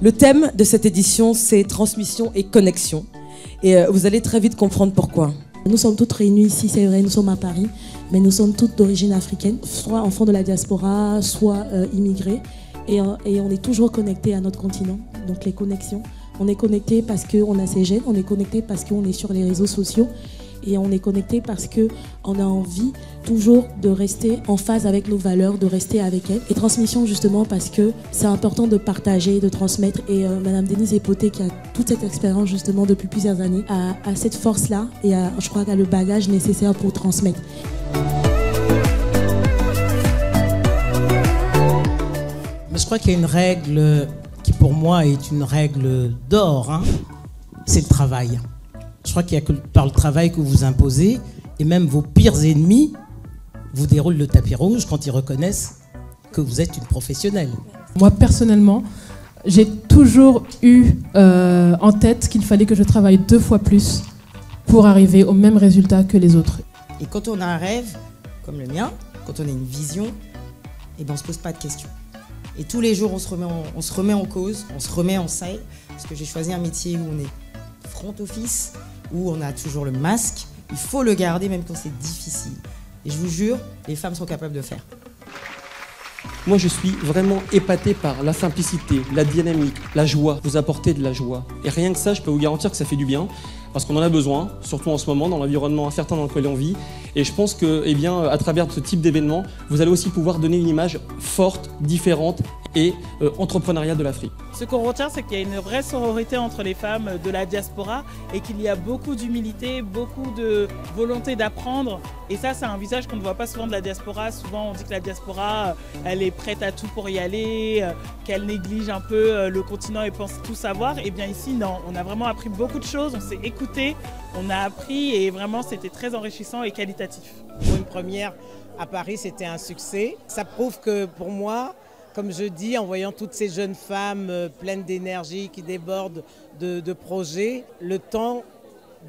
Le thème de cette édition, c'est transmission et connexion. Et vous allez très vite comprendre pourquoi. Nous sommes toutes réunies ici, c'est vrai, nous sommes à Paris, mais nous sommes toutes d'origine africaine, soit enfants de la diaspora, soit immigrés. Et on est toujours connectés à notre continent, donc les connexions. On est connectés parce qu'on a ces gènes, on est connectés parce qu'on est sur les réseaux sociaux. Et on est connecté parce qu'on a envie toujours de rester en phase avec nos valeurs, de rester avec elles. Et transmission justement parce que c'est important de partager, de transmettre. Et Madame Denise Epoté, qui a toute cette expérience justement depuis plusieurs années, a cette force-là et je crois qu'elle a le bagage nécessaire pour transmettre. Mais je crois qu'il y a une règle qui pour moi est une règle d'or, hein. C'est le travail. Je crois qu'il n'y a que par le travail que vous imposez, et même vos pires ennemis vous déroulent le tapis rouge quand ils reconnaissent que vous êtes une professionnelle. Moi, personnellement, j'ai toujours eu en tête qu'il fallait que je travaille 2 fois plus pour arriver au même résultat que les autres. Et quand on a un rêve, comme le mien, quand on a une vision, eh ben on ne se pose pas de questions. Et tous les jours, on se remet en cause, on se remet en selle, parce que j'ai choisi un métier où on est front office, où on a toujours le masque. Il faut le garder même quand c'est difficile. Et je vous jure, les femmes sont capables de faire. Moi, je suis vraiment épaté par la simplicité, la dynamique, la joie. Vous apportez de la joie. Et rien que ça, je peux vous garantir que ça fait du bien, parce qu'on en a besoin, surtout en ce moment, dans l'environnement incertain dans lequel on vit. Et je pense que, eh bien, à travers ce type d'événement, vous allez aussi pouvoir donner une image forte, différente et entrepreneuriale de l'Afrique. Ce qu'on retient, c'est qu'il y a une vraie sororité entre les femmes de la diaspora et qu'il y a beaucoup d'humilité, beaucoup de volonté d'apprendre. Et ça, c'est un visage qu'on ne voit pas souvent de la diaspora. Souvent, on dit que la diaspora, elle est prête à tout pour y aller, qu'elle néglige un peu le continent et pense tout savoir. Et bien ici, non, on a vraiment appris beaucoup de choses, on s'est écouté, on a appris et vraiment, c'était très enrichissant et qualitatif. Pour une première à Paris, c'était un succès. Ça prouve que pour moi, comme je dis, en voyant toutes ces jeunes femmes pleines d'énergie qui débordent de projets, le temps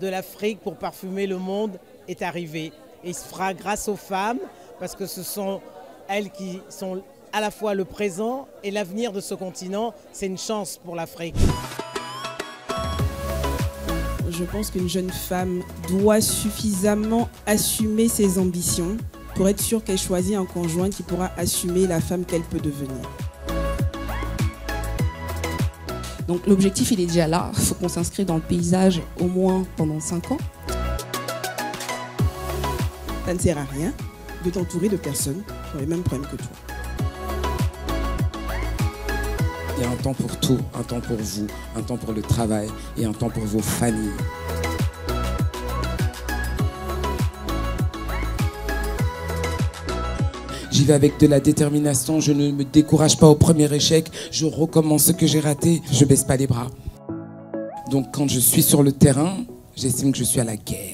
de l'Afrique pour parfumer le monde est arrivé. Et il se fera grâce aux femmes, parce que ce sont elles qui sont à la fois le présent et l'avenir de ce continent. C'est une chance pour l'Afrique. Je pense qu'une jeune femme doit suffisamment assumer ses ambitions pour être sûre qu'elle choisit un conjoint qui pourra assumer la femme qu'elle peut devenir. Donc l'objectif, il est déjà là. Il faut qu'on s'inscrive dans le paysage au moins pendant 5 ans. Ça ne sert à rien de t'entourer de personnes qui ont les mêmes problèmes que toi. Il y a un temps pour tout, un temps pour vous, un temps pour le travail et un temps pour vos familles. J'y vais avec de la détermination, je ne me décourage pas au premier échec, je recommence ce que j'ai raté, je baisse pas les bras. Donc quand je suis sur le terrain, j'estime que je suis à la guerre.